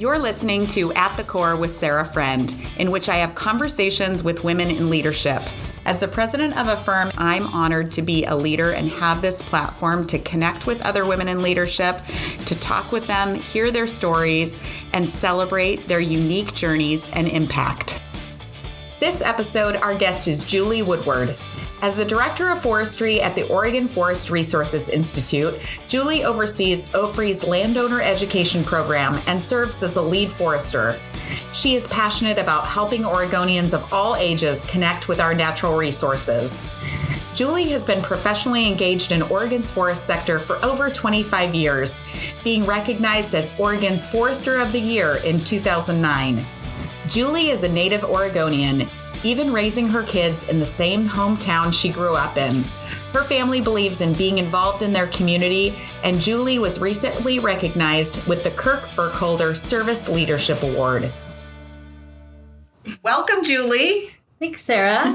You're listening to At the Core with Sarah Friend, in which I have conversations with women in leadership. As the president of a firm, I'm honored to be a leader and have this platform to connect with other women in leadership, to talk with them, hear their stories, and celebrate their unique journeys and impact. This episode, our guest is Julie Woodward. As the Director of Forestry at the Oregon Forest Resources Institute, Julie oversees OFRE's landowner education program and serves as a lead forester. She is passionate about helping Oregonians of all ages connect with our natural resources. Julie has been professionally engaged in Oregon's forest sector for over 25 years, being recognized as Oregon's Forester of the Year in 2009. Julie is a native Oregonian, even raising her kids in the same hometown she grew up in. Her family believes in being involved in their community, and Julie was recently recognized with the Kirk Burkholder Service Leadership Award. Welcome, Julie. Thanks, Sarah.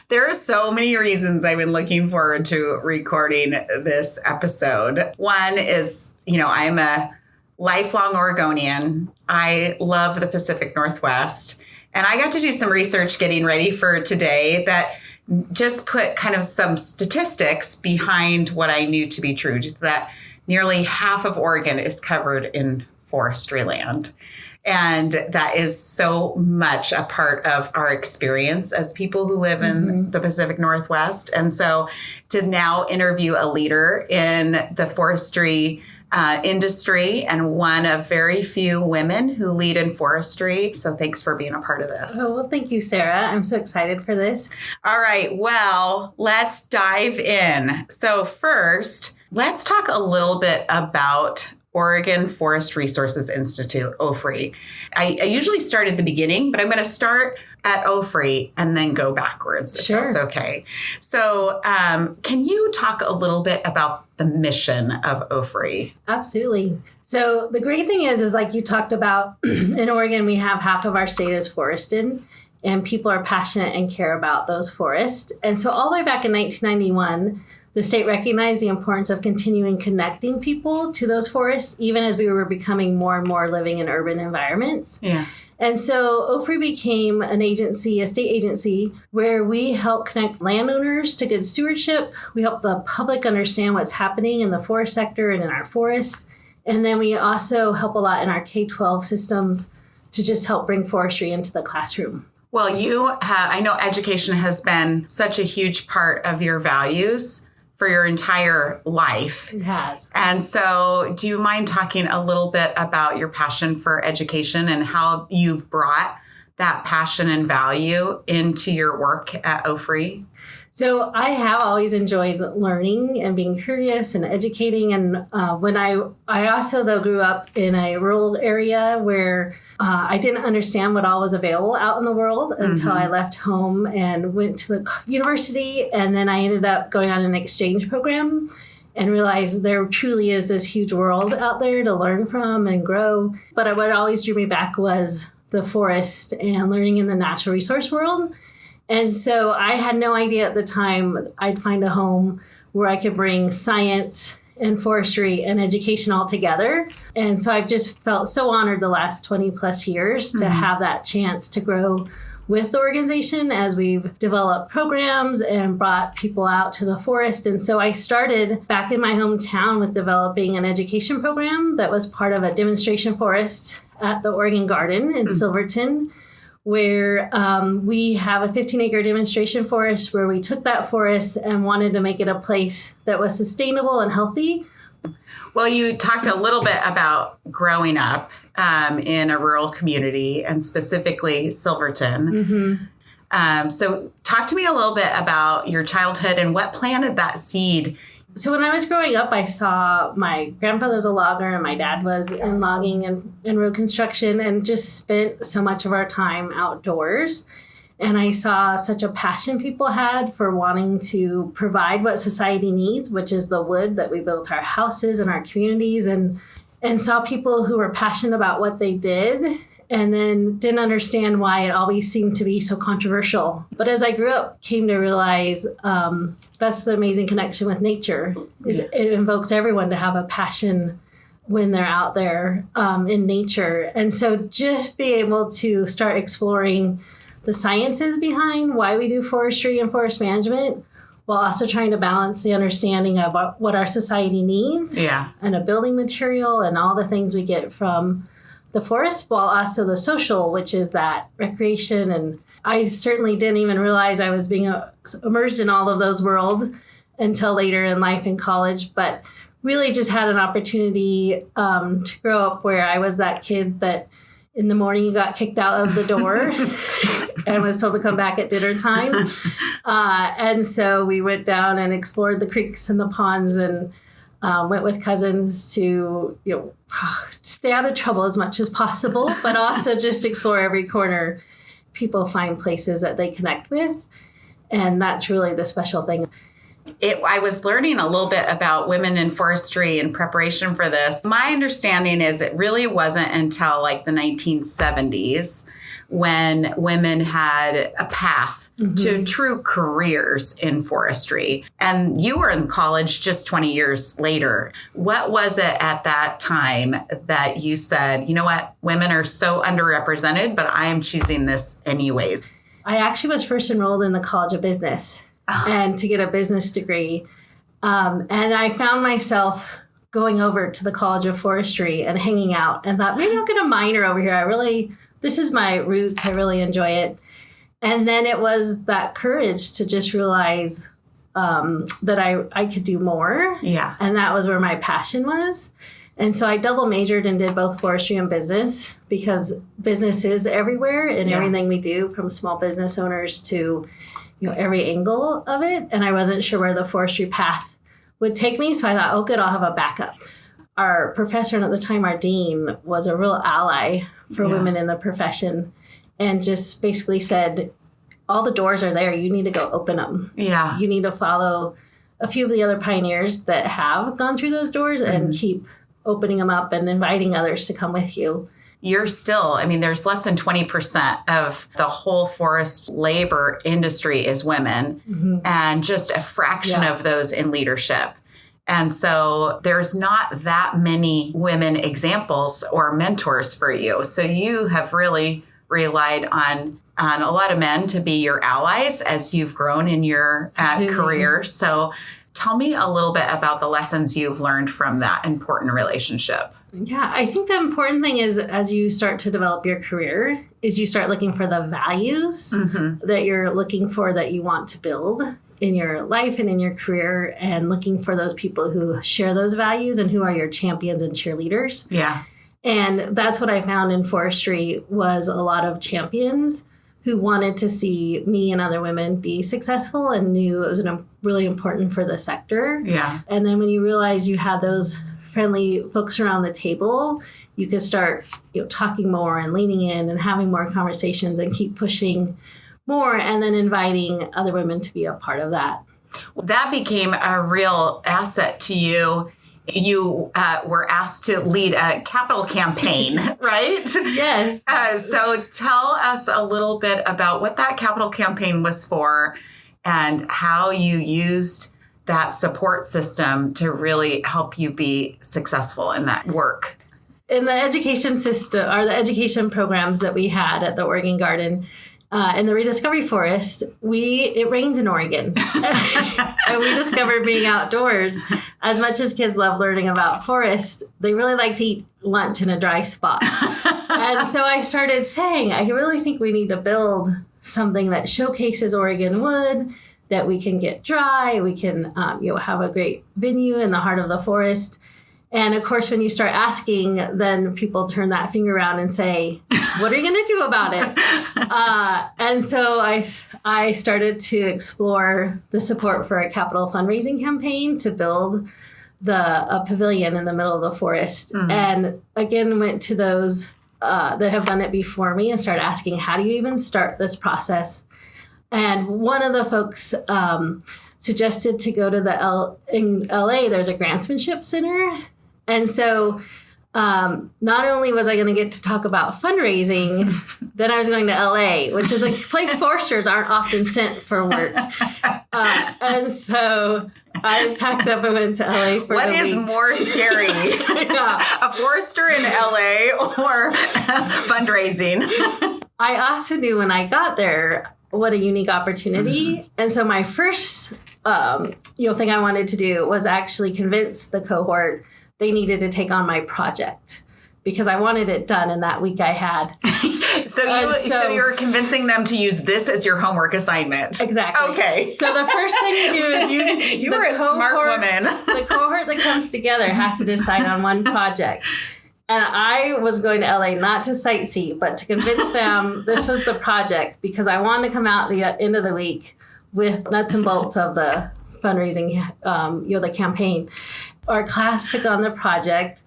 There are so many reasons I've been looking forward to recording this episode. One is, I'm a lifelong Oregonian. I love the Pacific Northwest. And I got to do some research getting ready for today that just put kind of some statistics behind what I knew to be true, just that nearly half of Oregon is covered in forestry land. And that is so much a part of our experience as people who live in the Pacific Northwest. And so to now interview a leader in the forestry industry and one of very few women who lead in forestry. So thanks for being a part of this. Oh, well, thank you, Sarah. I'm so excited for this. All right. Well, let's dive in. So first, let's talk a little bit about Oregon Forest Resources Institute, OFRE. I usually start at the beginning, but I'm going to start at OFRE and then go backwards, if Sure. that's okay. So can you talk a little bit about the mission of OFRE? Absolutely. So the great thing is like you talked about, in Oregon, we have half of our state is forested, and people are passionate and care about those forests. And so all the way back in 1991, the state recognized the importance of continuing connecting people to those forests, even as we were becoming more and more living in urban environments. Yeah. And so OFRE became an agency, a state agency, where we help connect landowners to good stewardship. We help the public understand what's happening in the forest sector and in our forests. And then we also help a lot in our K-12 systems to just help bring forestry into the classroom. Well, I know education has been such a huge part of your values for your entire life. It has. And so do you mind talking a little bit about your passion for education and how you've brought that passion and value into your work at OFRE? So I have always enjoyed learning and being curious and educating. And when I also, though, grew up in a rural area where I didn't understand what all was available out in the world until I left home and went to the university. And then I ended up going on an exchange program and realized there truly is this huge world out there to learn from and grow. But what always drew me back was the forest and learning in the natural resource world. And so I had no idea at the time I'd find a home where I could bring science and forestry and education all together. And so I've just felt so honored the last 20 plus years to have that chance to grow with the organization as we've developed programs and brought people out to the forest. And so I started back in my hometown with developing an education program that was part of a demonstration forest at the Oregon Garden in Silverton, where we have a 15-acre demonstration forest where we took that forest and wanted to make it a place that was sustainable and healthy. Well, you talked a little bit about growing up in a rural community and specifically Silverton. So talk to me a little bit about your childhood and what planted that seed. So when I was growing up, I saw my grandfather was a logger and my dad was in logging and road construction, and just spent so much of our time outdoors. And I saw such a passion people had for wanting to provide what society needs, which is the wood that we built our houses and our communities, and saw people who were passionate about what they did and then didn't understand why it always seemed to be so controversial. But as I grew up, came to realize that's the amazing connection with nature. Is It invokes everyone to have a passion when they're out there in nature. And so just be able to start exploring the sciences behind why we do forestry and forest management, while also trying to balance the understanding of what our society needs and a building material and all the things we get from the forest, while also the social, which is that recreation. And I certainly didn't even realize I was being immersed in all of those worlds until later in life in college, but really just had an opportunity to grow up where I was that kid that in the morning you got kicked out of the door and was told to come back at dinner time. And so we went down and explored the creeks and the ponds and went with cousins to, stay out of trouble as much as possible, but also just explore every corner. People find places that they connect with. And that's really the special thing. I was learning a little bit about women in forestry in preparation for this. My understanding is it really wasn't until like the 1970s when women had a path to true careers in forestry. And you were in college just 20 years later. What was it at that time that you said, you know what, women are so underrepresented, but I am choosing this anyways? I actually was first enrolled in the College of Business and to get a business degree. And I found myself going over to the College of Forestry and hanging out and thought, maybe I'll get a minor over here. This is my roots. I really enjoy it. And then it was that courage to just realize that I could do more. Yeah. And that was where my passion was. And so I double majored and did both forestry and business because business is everywhere in everything we do, from small business owners to every angle of it. And I wasn't sure where the forestry path would take me. So I thought, oh, good, I'll have a backup. Our professor, and at the time our dean, was a real ally for women in the profession and just basically said, all the doors are there. You need to go open them. Yeah. You need to follow a few of the other pioneers that have gone through those doors and keep opening them up and inviting others to come with you. You're still, there's less than 20% of the whole forest labor industry is women and just a fraction of those in leadership. And so there's not that many women examples or mentors for you. So you have really relied on a lot of men to be your allies as you've grown in your career. So tell me a little bit about the lessons you've learned from that important relationship. Yeah, I think the important thing is as you start to develop your career is you start looking for the values that you're looking for that you want to build in your life and in your career, and looking for those people who share those values and who are your champions and cheerleaders. Yeah. And that's what I found in forestry was a lot of champions who wanted to see me and other women be successful and knew it was really important for the sector. Yeah. And then when you realize you had those friendly folks around the table, you could start talking more and leaning in and having more conversations and keep pushing more, and then inviting other women to be a part of that. Well, that became a real asset to you. You were asked to lead a capital campaign, right? Yes. So tell us a little bit about what that capital campaign was for and how you used that support system to really help you be successful in that work. In the education system, or the education programs that we had at the Oregon Garden, in the Rediscovery Forest, it rains in Oregon. And we discovered being outdoors, as much as kids love learning about forest, they really like to eat lunch in a dry spot. And so I started saying, I really think we need to build something that showcases Oregon wood, that we can get dry, we can have a great venue in the heart of the forest. And of course, when you start asking, then people turn that finger around and say, what are you going to do about it? And so I started to explore the support for a capital fundraising campaign to build a pavilion in the middle of the forest. And again, went to those that have done it before me and started asking, how do you even start this process? And one of the folks suggested to go to in LA, there's a grantsmanship center. And so not only was I going to get to talk about fundraising, then I was going to LA, which is a place foresters aren't often sent for work. And so I packed up and went to LA for What the is week. more scary? A forester in LA or fundraising? I also knew when I got there what a unique opportunity. And so my first thing I wanted to do was actually convince the cohort they needed to take on my project because I wanted it done in that week I had. So you're convincing them to use this as your homework assignment. Exactly. Okay. So the first thing you do is you are a smart woman. The cohort that comes together has to decide on one project. And I was going to LA not to sightsee, but to convince them this was the project because I wanted to come out the end of the week with nuts and bolts of the fundraising, the campaign. Our class took on the project.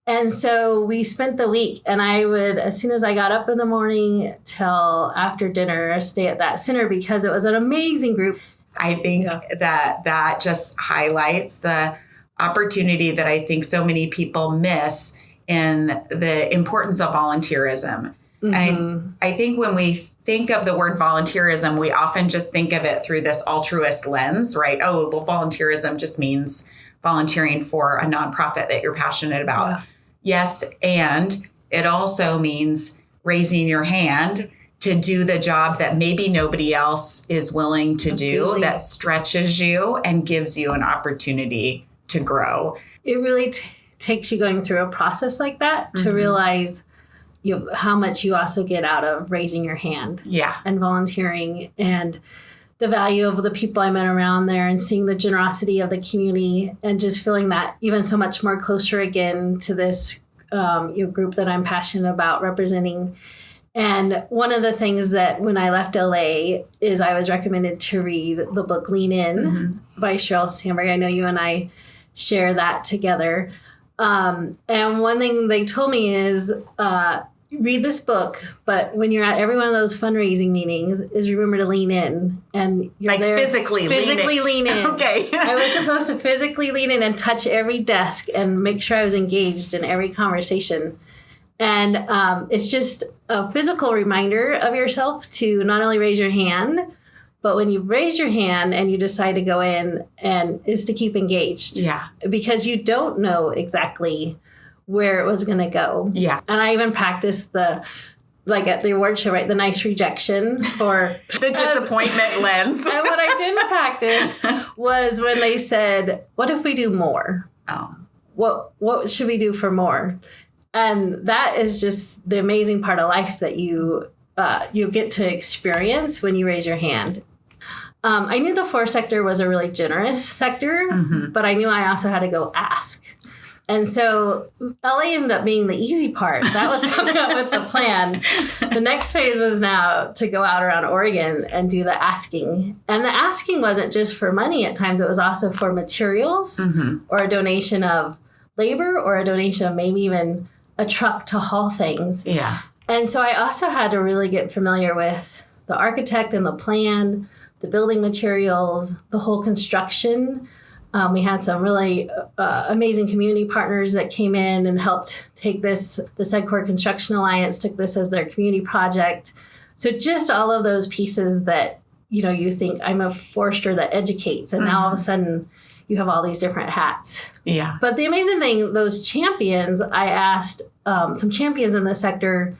And so we spent the week, and I would, as soon as I got up in the morning till after dinner, stay at that center because it was an amazing group. I think that just highlights the opportunity that I think so many people miss in the importance of volunteerism. Mm-hmm. And I think when we think of the word volunteerism, we often just think of it through this altruist lens, right? Oh, well, volunteerism just means volunteering for a nonprofit that you're passionate about. Yeah. Yes, and it also means raising your hand to do the job that maybe nobody else is willing to do, that stretches you and gives you an opportunity to grow. It really takes you going through a process like that to realize how much you also get out of raising your hand and volunteering and the value of the people I met around there and seeing the generosity of the community and just feeling that even so much more closer again to this group that I'm passionate about representing. And one of the things that when I left LA is I was recommended to read the book Lean In by Sheryl Sandberg. I know you and I share that together. And one thing they told me is read this book, but when you're at every one of those fundraising meetings is remember to lean in. And you're like there physically lean in. Okay. I was supposed to physically lean in and touch every desk and make sure I was engaged in every conversation. And it's just a physical reminder of yourself to not only raise your hand, but when you raise your hand and you decide to go in, and is to keep engaged. Yeah. Because you don't know exactly where it was going to go. Yeah. And I even practiced at the award show, right? The nice rejection for the disappointment lens. And what I didn't practice was when they said, what if we do more? Oh. What should we do for more? And that is just the amazing part of life that you get to experience when you raise your hand. I knew the forest sector was a really generous sector, but I knew I also had to go ask. And so LA ended up being the easy part. That was coming up with the plan. The next phase was now to go out around Oregon and do the asking. And the asking wasn't just for money at times. It was also for materials or a donation of labor or a donation of maybe even a truck to haul things. Yeah. And so I also had to really get familiar with the architect and the plan, the building materials, the whole construction. We had some really amazing community partners that came in and helped take this. The Segcore Construction Alliance took this as their community project. So just all of those pieces that, you think I'm a forester that educates. And now all of a sudden you have all these different hats. Yeah. But the amazing thing, those champions, I asked some champions in the sector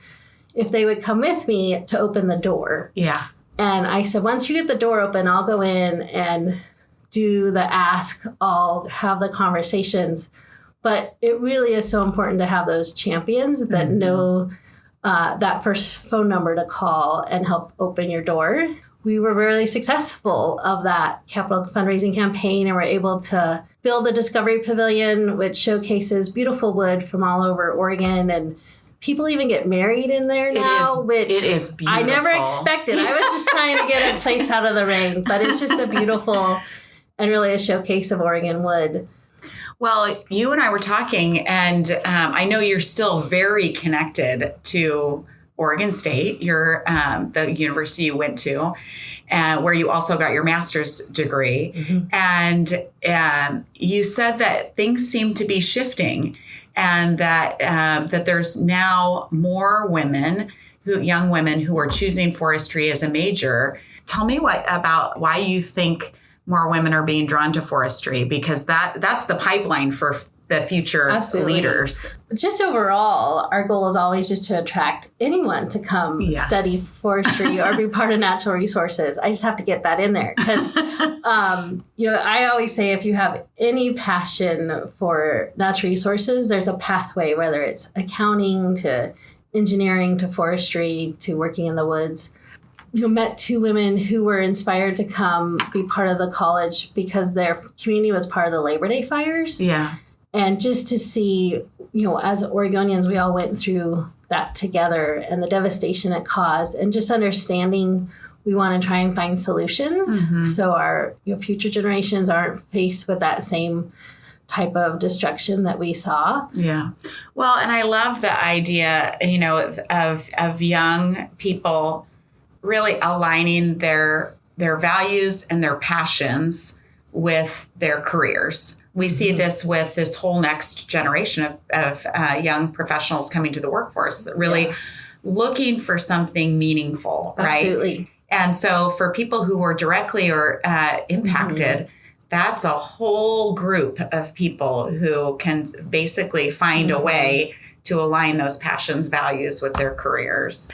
if they would come with me to open the door. Yeah. And I said, once you get the door open, I'll go in and do the ask, I'll have the conversations. But it really is so important to have those champions that know that first phone number to call and help open your door. We were really successful of that capital fundraising campaign and were able to build the Discovery Pavilion, which showcases beautiful wood from all over Oregon. And people even get married in there now, which it is beautiful. I never expected. I was just trying to get a place out of the rain, but it's just a beautiful and really a showcase of Oregon wood. Well, you and I were talking, and I know you're still very connected to Oregon State, the university you went to, where you also got your master's degree. And you said that things seem to be shifting, and that there's now more young women who are choosing forestry as a major. Tell me about why you think more women are being drawn to forestry, because that's the pipeline for the future leaders. Just overall, our goal is always just to attract anyone to come study forestry or be part of natural resources. I just have to get that in there because, I always say if you have any passion for natural resources, there's a pathway, whether it's accounting to engineering to forestry to working in the woods. Met two women who were inspired to come be part of the college because their community was part of the Labor Day fires. Yeah. And just to see, as Oregonians, we all went through that together and the devastation it caused, and just understanding we want to try and find solutions so our future generations aren't faced with that same type of destruction that we saw. Yeah. Well, and I love the idea, of young people really aligning their values and their passions with their careers. We see this with this whole next generation of young professionals coming to the workforce, really looking for something meaningful, right? Absolutely. And so for people who were directly or impacted, that's a whole group of people who can basically find a way to align those passions, values with their careers.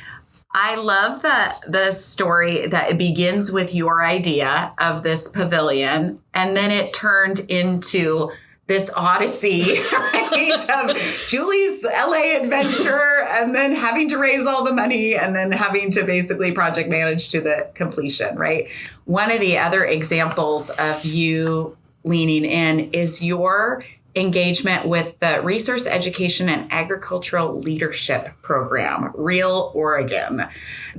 I love the story that it begins with your idea of this pavilion, and then it turned into this odyssey, right, of Julie's LA adventure, and then having to raise all the money, and then having to basically project manage to the completion, right? One of the other examples of you leaning in is your engagement with the Resource Education and Agricultural Leadership Program, Real Oregon.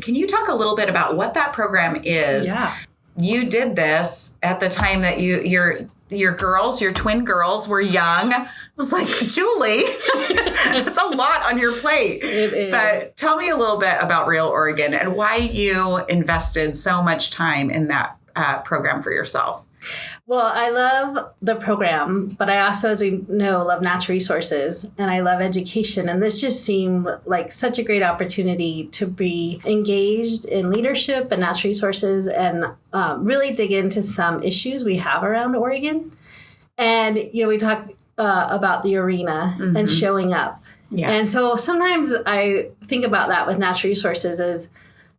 Can you talk a little bit about what that program is? Yeah. You did this at the time that your twin girls were young. I was like, Julie, that's a lot on your plate. It is. But tell me a little bit about Real Oregon and why you invested so much time in that program for yourself. Well, I love the program, but I also, as we know, love natural resources and I love education. And this just seemed like such a great opportunity to be engaged in leadership and natural resources and really dig into some issues we have around Oregon. And, we talk about the arena and showing up. Yeah. And so sometimes I think about that with natural resources as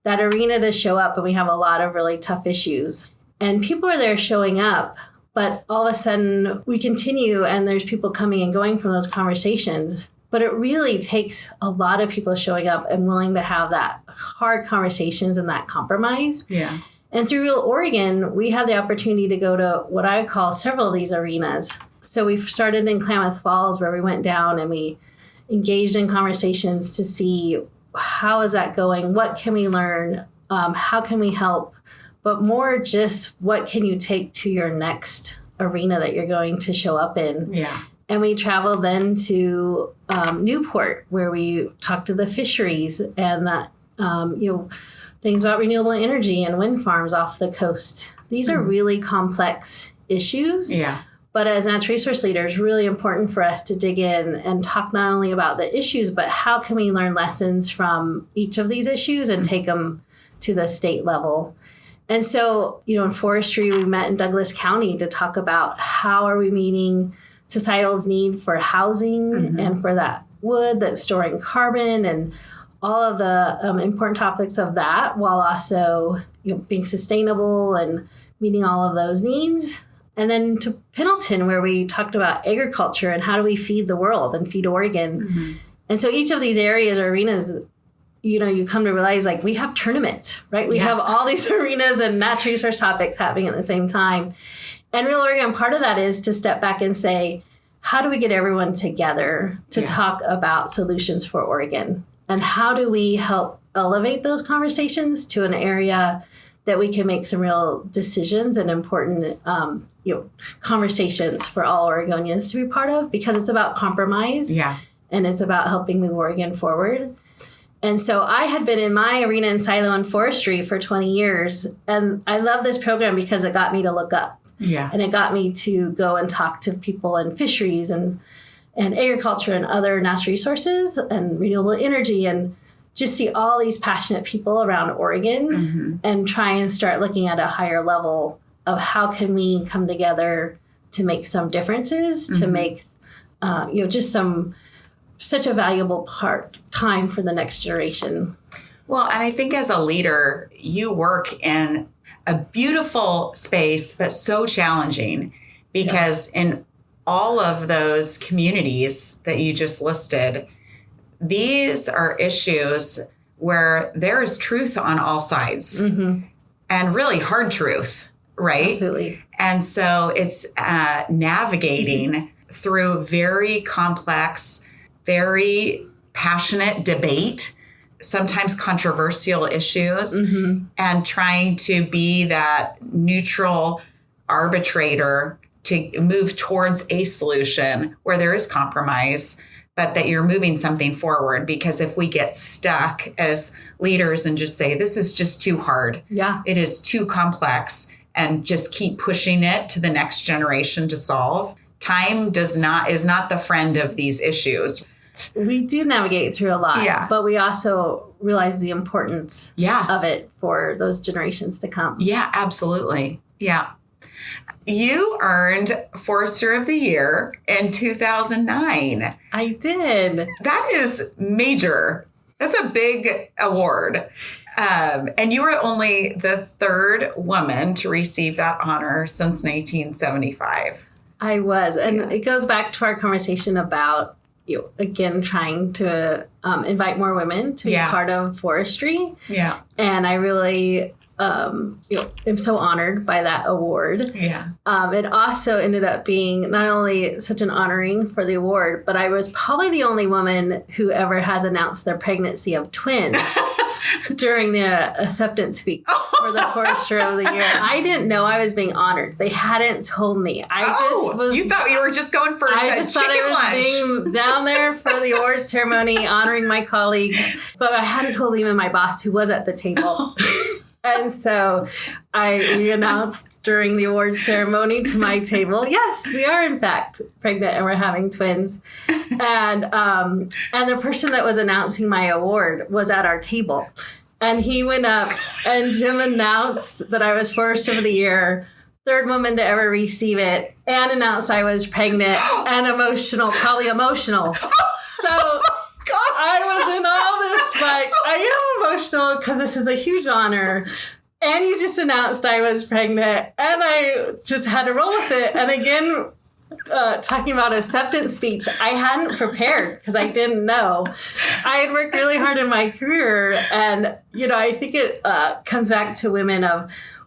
that arena to show up, and we have a lot of really tough issues. And people are there showing up, but all of a sudden we continue and there's people coming and going from those conversations. But it really takes a lot of people showing up and willing to have that hard conversations and that compromise. Yeah. And through Real Oregon, we had the opportunity to go to what I call several of these arenas. So we started in Klamath Falls, where we went down and we engaged in conversations to see how is that going? What can we learn? How can we help? But more just what can you take to your next arena that you're going to show up in? Yeah. And we traveled then to Newport, where we talked to the fisheries and that, things about renewable energy and wind farms off the coast. These are really complex issues. Yeah. But as natural resource leaders, really important for us to dig in and talk not only about the issues, but how can we learn lessons from each of these issues and take them to the state level. And so, in forestry, we met in Douglas County to talk about how are we meeting societal's need for housing and for that wood that's storing carbon and all of the important topics of that, while also being sustainable and meeting all of those needs. And then to Pendleton, where we talked about agriculture and how do we feed the world and feed Oregon. And so each of these areas or arenas, you come to realize like we have tournaments, right? We have all these arenas and natural resource topics happening at the same time. And Real Oregon, part of that is to step back and say, how do we get everyone together to talk about solutions for Oregon? And how do we help elevate those conversations to an area that we can make some real decisions and important conversations for all Oregonians to be part of, because it's about compromise and it's about helping move Oregon forward. And so I had been in my arena in silo and forestry for 20 years. And I love this program because it got me to look up. Yeah. And it got me to go and talk to people in fisheries and agriculture and other natural resources and renewable energy, and just see all these passionate people around Oregon and try and start looking at a higher level of how can we come together to make some differences, to make, just such a valuable time for the next generation. Well, and I think as a leader, you work in a beautiful space, but so challenging because in all of those communities that you just listed, these are issues where there is truth on all sides and really hard truth, right? Absolutely. And so it's navigating through very complex, very passionate debate, sometimes controversial issues, and trying to be that neutral arbitrator to move towards a solution where there is compromise, but that you're moving something forward. Because if we get stuck as leaders and just say, this is just too hard, it is too complex, and just keep pushing it to the next generation to solve, time is not the friend of these issues. We do navigate through a lot, but we also realize the importance of it for those generations to come. Yeah, absolutely. Yeah. You earned Forester of the Year in 2009. I did. That is major. That's a big award. And you were only the third woman to receive that honor since 1975. I was. And it goes back to our conversation about, again, trying to invite more women to be part of forestry. Yeah. And I really am so honored by that award. Yeah. It also ended up being not only such an honoring for the award, but I was probably the only woman who ever has announced their pregnancy of twins during the acceptance speech for the Forester of the Year. I didn't know I was being honored. They hadn't told me. You thought you were just going for I just thought I was being down there for the awards ceremony, honoring my colleagues, but I hadn't told even my boss, who was at the table. And so we announced during the awards ceremony to my table, yes, we are in fact pregnant and we're having twins. And the person that was announcing my award was at our table. And he went up and Jim announced that I was Forester of the Year, third woman to ever receive it, and announced I was pregnant and probably emotional. So I was in all this, I am emotional because this is a huge honor. And you just announced I was pregnant, and I just had to roll with it. And again, talking about acceptance speech, I hadn't prepared because I didn't know. I had worked really hard in my career. And, I think it comes back to women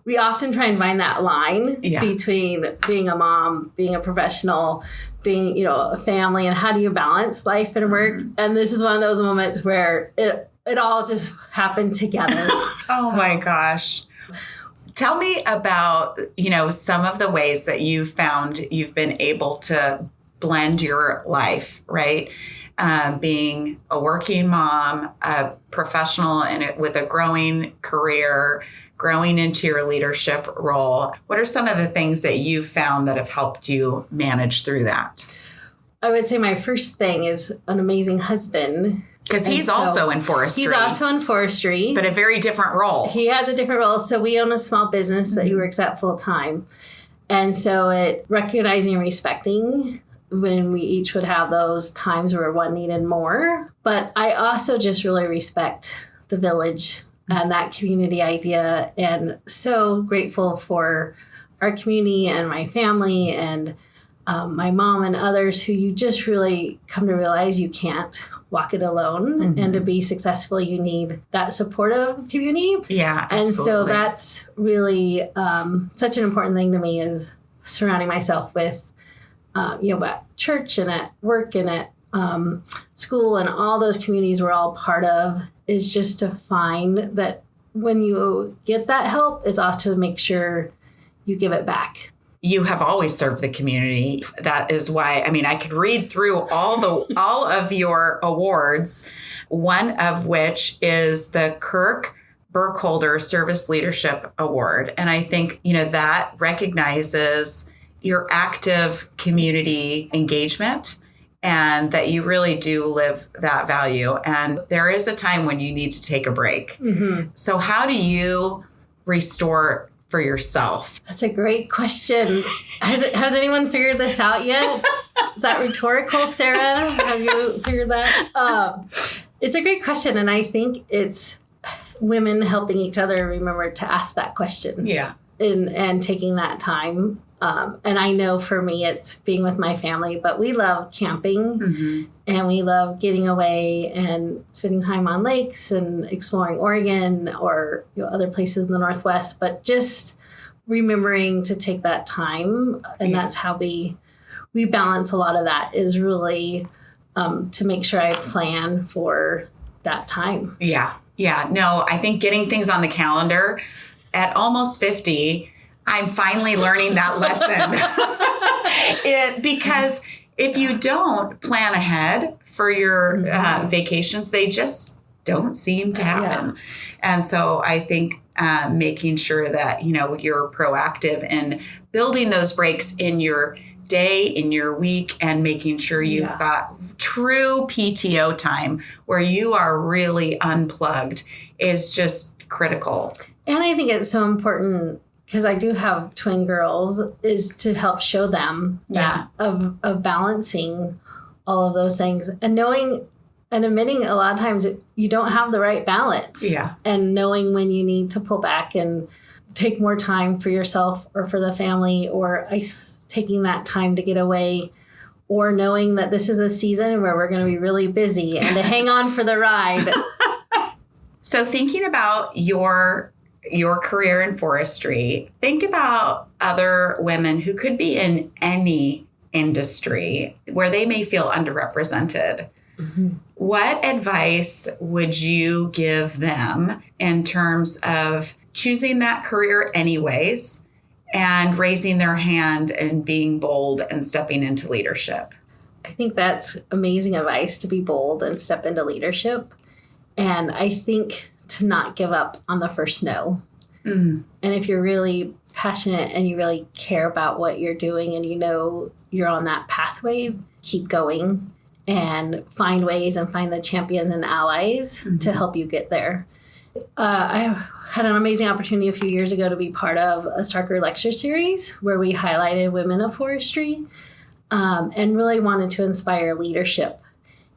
we often try and find that line between being a mom, being a professional, being, a family, and how do you balance life and work? And this is one of those moments where it all just happened together. Oh my gosh. Tell me about, some of the ways that you found you've been able to blend your life, right? Being a working mom, a professional with a growing career, growing into your leadership role. What are some of the things that you found that have helped you manage through that? I would say my first thing is an amazing husband. Because he's also in forestry. He's also in forestry. But a very different role. He has a different role. So we own a small business that he works at full time. And so recognizing and respecting when we each would have those times where one needed more. But I also just really respect the village and that community idea, and so grateful for our community and my family and my mom and others who you just really come to realize you can't walk it alone, and to be successful you need that supportive community. Yeah, absolutely. And so that's really such an important thing to me, is surrounding myself with at church and at work and at school and all those communities we're all part of, is just to find that when you get that help, it's also to make sure you give it back. You have always served the community. That is why, I could read through all of your awards, one of which is the Kirk Burkholder Service Leadership Award. And I think, that recognizes your active community engagement, and that you really do live that value. And there is a time when you need to take a break. Mm-hmm. So how do you restore for yourself? That's a great question. Has anyone figured this out yet? Is that rhetorical, Sarah? Have you figured that? It's a great question. And I think it's women helping each other remember to ask that question. Yeah. And taking that time. And I know for me, it's being with my family, but we love camping and we love getting away and spending time on lakes and exploring Oregon or other places in the Northwest, but just remembering to take that time. And that's how we balance a lot of that, is really to make sure I plan for that time. Yeah. Yeah. No, I think getting things on the calendar at almost 50, I'm finally learning that lesson. Because if you don't plan ahead for your vacations, they just don't seem to happen. Yeah. And so I think making sure that, you're proactive in building those breaks in your day, in your week, and making sure you've got true PTO time where you are really unplugged is just critical. And I think it's so important, because I do have twin girls, is to help show them that of balancing all of those things and knowing and admitting a lot of times you don't have the right balance. Yeah. And knowing when you need to pull back and take more time for yourself or for the family, or taking that time to get away, or knowing that this is a season where we're going to be really busy and to hang on for the ride. So thinking about your career in forestry, think about other women who could be in any industry where they may feel underrepresented. Mm-hmm. What advice would you give them in terms of choosing that career anyways and raising their hand and being bold and stepping into leadership? I think that's amazing advice, to be bold and step into leadership. And I think to not give up on the first no. Mm. And if you're really passionate and you really care about what you're doing and you're on that pathway, keep going and find ways and find the champions and allies to help you get there. I had an amazing opportunity a few years ago to be part of a Starker lecture series where we highlighted women of forestry and really wanted to inspire leadership.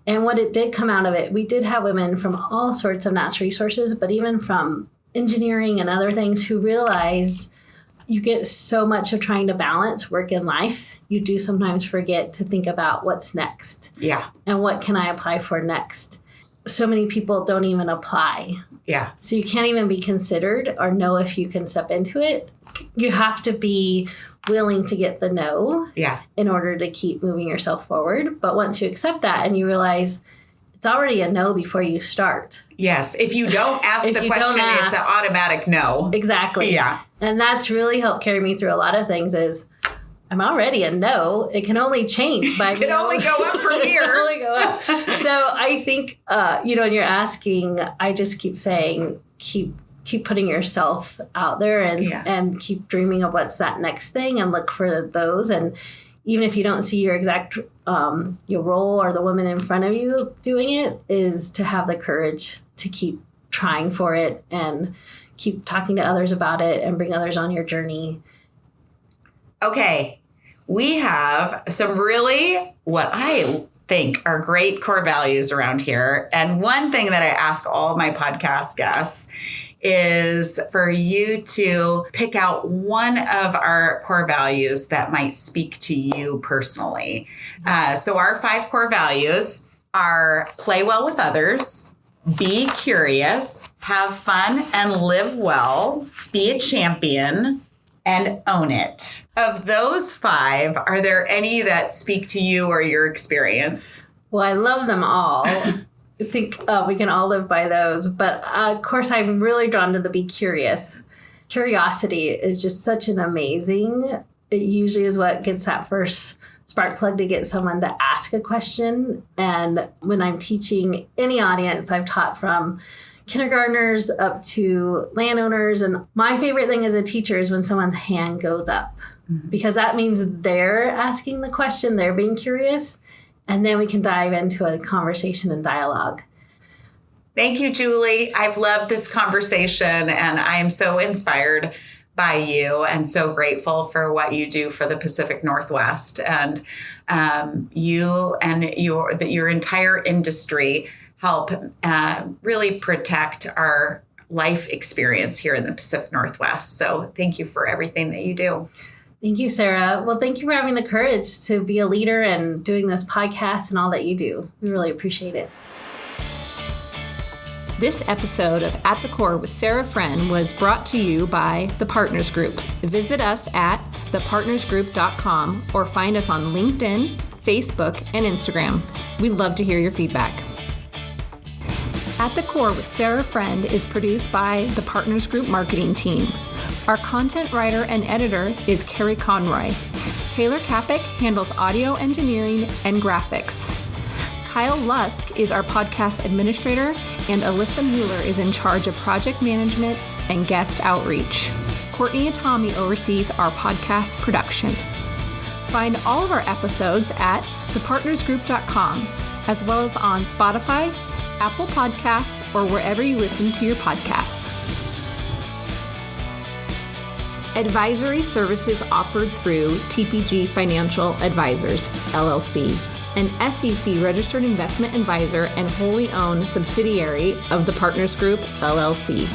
And what it did come out of it, we did have women from all sorts of natural resources, but even from engineering and other things, who realized you get so much of trying to balance work and life. You do sometimes forget to think about what's next. Yeah. And what can I apply for next? So many people don't even apply. Yeah. So you can't even be considered or know if you can step into it. You have to be willing to get the no in order to keep moving yourself forward. But once you accept that and you realize it's already a no before you start. Yes. If you don't ask the question, it's an automatic no. Exactly. Yeah. And that's really helped carry me through a lot of things. Is I'm already a no. It can only change by it can only go up from here. It can only go up. So I think when you're asking, I just keep saying keep putting yourself out there and keep dreaming of what's that next thing and look for those. And even if you don't see your exact your role or the woman in front of you doing it, is to have the courage to keep trying for it and keep talking to others about it and bring others on your journey. Okay, we have some really, what I think are great core values around here. And one thing that I ask all of my podcast guests is for you to pick out one of our core values that might speak to you personally. So our 5 core values are: play well with others, be curious, have fun and live well, be a champion, and own it. Of those 5, are there any that speak to you or your experience? Well, I love them all. I think we can all live by those. But of course, I'm really drawn to the be curious. Curiosity is just such an amazing, it usually is what gets that first spark plug to get someone to ask a question. And when I'm teaching any audience, I've taught from kindergartners up to landowners. And my favorite thing as a teacher is when someone's hand goes up, because that means they're asking the question, they're being curious. And then we can dive into a conversation and dialogue. Thank you, Julie. I've loved this conversation, and I am so inspired by you and so grateful for what you do for the Pacific Northwest. And you and your entire industry help really protect our life experience here in the Pacific Northwest. So thank you for everything that you do. Thank you, Sarah. Well, thank you for having the courage to be a leader and doing this podcast and all that you do. We really appreciate it. This episode of At the Core with Sarah Friend was brought to you by The Partners Group. Visit us at thepartnersgroup.com or find us on LinkedIn, Facebook, and Instagram. We'd love to hear your feedback. At the Core with Sarah Friend is produced by the Partners Group marketing team. Our content writer and editor is Carrie Conroy. Taylor Kapik handles audio engineering and graphics. Kyle Lusk is our podcast administrator, and Alyssa Mueller is in charge of project management and guest outreach. Courtney Atami oversees our podcast production. Find all of our episodes at thepartnersgroup.com, as well as on Spotify, Apple Podcasts, or wherever you listen to your podcasts. Advisory services offered through TPG Financial Advisors, LLC, an SEC registered investment advisor and wholly owned subsidiary of the Partners Group, LLC.